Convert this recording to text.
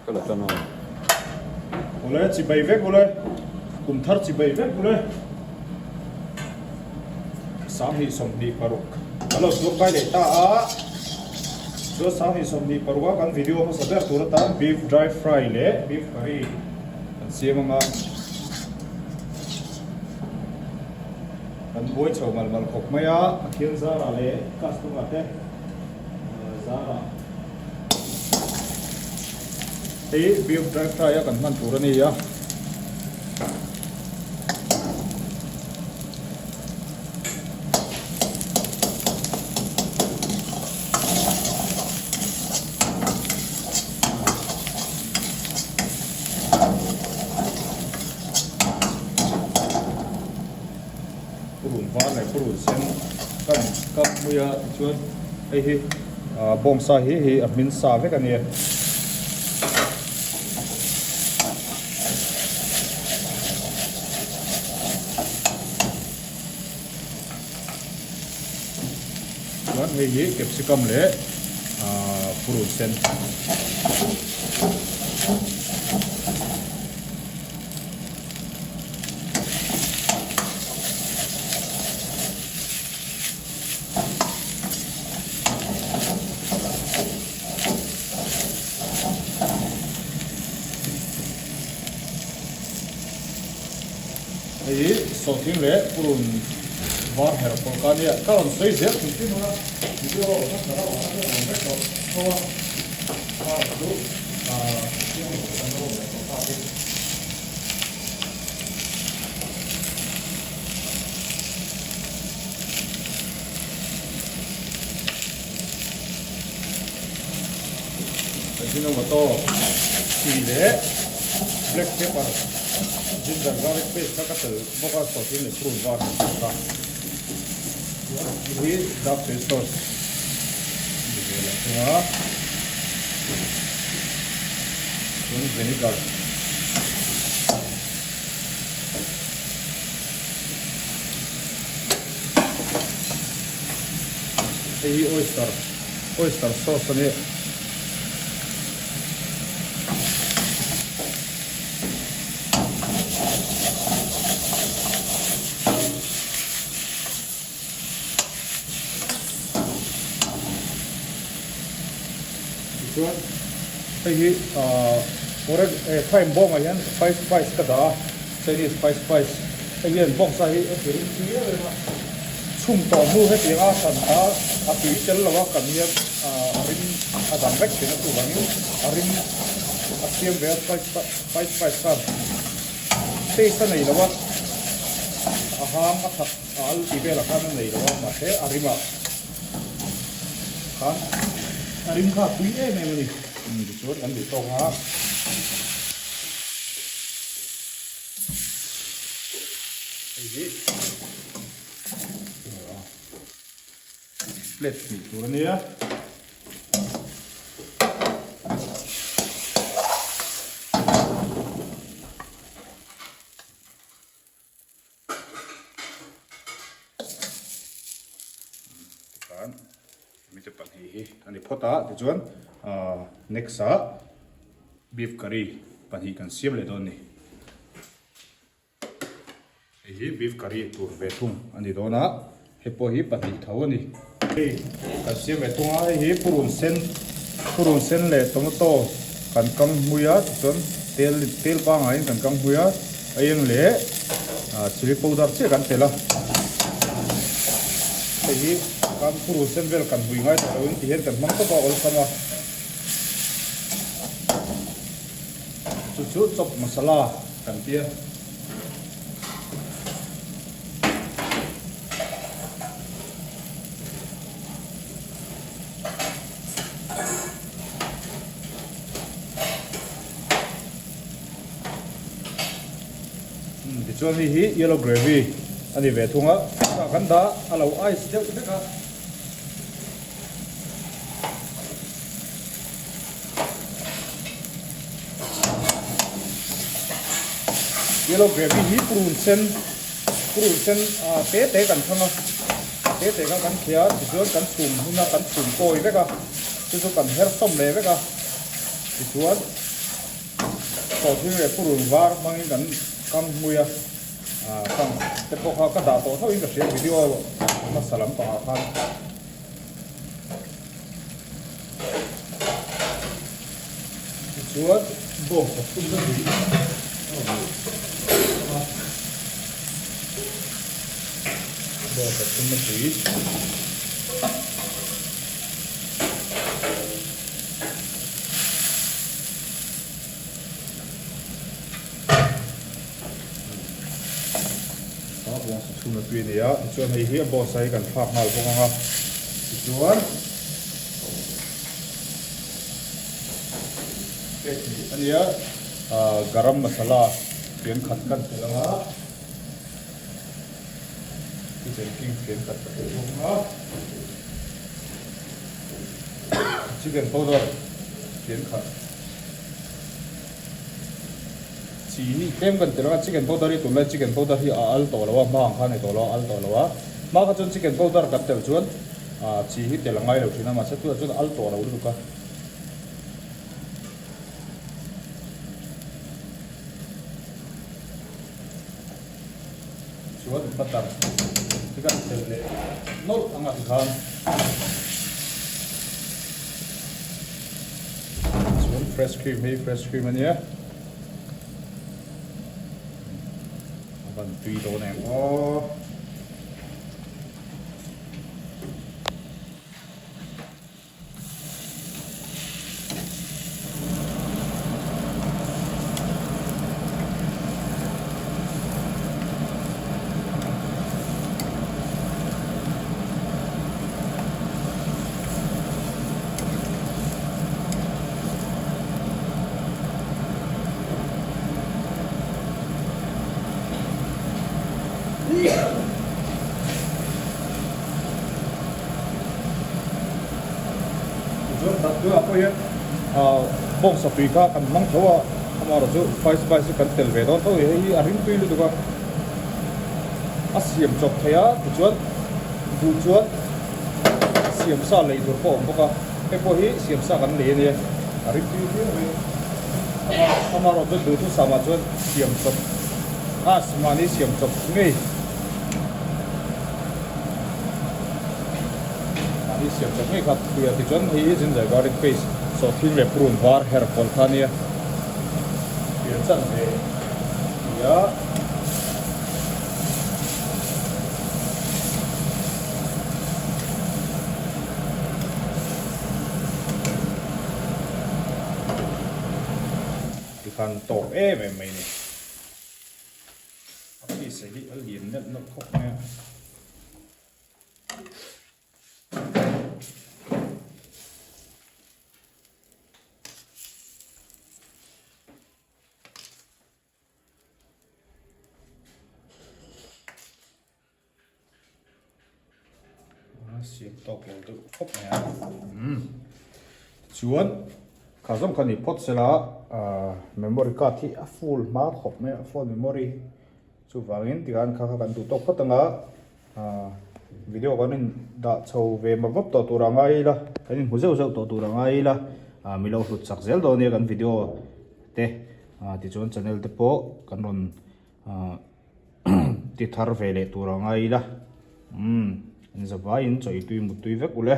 cái là cho nó Ule chỉ bay vét ule cùng thar chỉ bay vét ule sáng hi som đi paruk alo số cái để ta á số sáng hi som đi paruk kan video mà sẽ tu ra ta beef dry fry le beef curry kan siam mà kan boi chau mal mal khop maya akhian zara le customer te zara ei beef dry fry kan man tu ra ni ya purun var này purun sen kan muya chuan ei hi bom sa hi admin sa ve kan ni chuan hei hi capsicum le purun sen ấy số tiếng lệ purun var her por ka ne ka on sei zer tu tin na video rất là nó rất là to du tiếng của nó là có ta cái nó mà to xì lệ black pepper ginger garlic paste các thứ bao gồm số tiền để purun var cả ini dark soy sauce ya ini vinegar ini oyster sauce ini cái orek fine bong ayan spice ka da Chinese spice ayan bong sa hi a thil chi le ma chum to mu he tianga san ta a pi tel lawa kan ya arin a dang vek tin tu wang arin a siam ve spice ka taste nei lawa a ham a thak al ti ve la kan nei lawa ma he arima kan arim kha pui e me ni chuột ăn bị to quá plate mì chuột này á mình sẽ bắt hi anh đi phốt á thì chuột next beef curry pan hi kan siam le don ni hi beef curry tur ve thum ani dona hepo hi pan hi thaw ni kan siam ve tunga hi purun sen le tomato kan kang muya chon tel ba ngai kan kang muya ayeng le chili powder che kan tela hi kan purun sen vel kan hui ngai ta ti hen kan mang to ba ol sama chút chop masala cần tia thì cho hi yellow gravy anh đi về thùng á kan da alo ice deu te ka yellow gravy hi purun sen te kan thanga te ka kan khia ti chuan kan chum huna kan chum koi veka chu chu kan her som le veka ti chuan tổ thì về phụ nữ var mang cái cam muya cam cái bộ họ cái đào tổ thôi cái chuyện video nó sẽ làm tao khăn chúa bộ tập trung rất nhiều bộ tập trung rất nhiều bông sung na tui ni a chuan hei hi a boss ai kan phak ngal bawk anga chuan ani a garam masala pian khat kan telanga chicken king pian khat telanga chicken powder pian khat chỉ thêm gần từ đó chicken powder đi tụi mình chicken powder thì al to lawa mang khan này to lo al to lawa mà cái chun chicken powder cắt theo chuan chỉ hít để là ngay đầu thì nó mà sẽ tu chuan al to lawa được cả chuan butter thì cái theo này nốt ăn ăn khan chuan fresh cream này nhé phần tùy đồ này có tu apa ya bong sapi ka kan mang thawa amaro chu spice kan tel ve don to hi aring tui lu ka asiam chok thaya chuan du chuan siam sa lei dur po boka pe po hi siam sa kan le ne aring tui hi amaro chu du tu sama chuan siam chok asmani siam chok ngei siam chok ngei khat tuya ti chuan hi jin jai garlic paste so thil le prun var her pol khania pian chan ve ya ti kan to em mai ni aki se hi alien net no khok ne siam tok lo tu khop ne chuan khazam khani pot sela memory card hi a full ma khop me phone memory chu wangin tigan kha kan tu tok patanga video kanin da chho ve ma vop to turangai la kanin huzeu zeu to turangai la milo hlut sak zel do ne kan video te ti chuan channel te po kan ron ti thar ve le turangai la in za vai in choi tui mu tui vek ule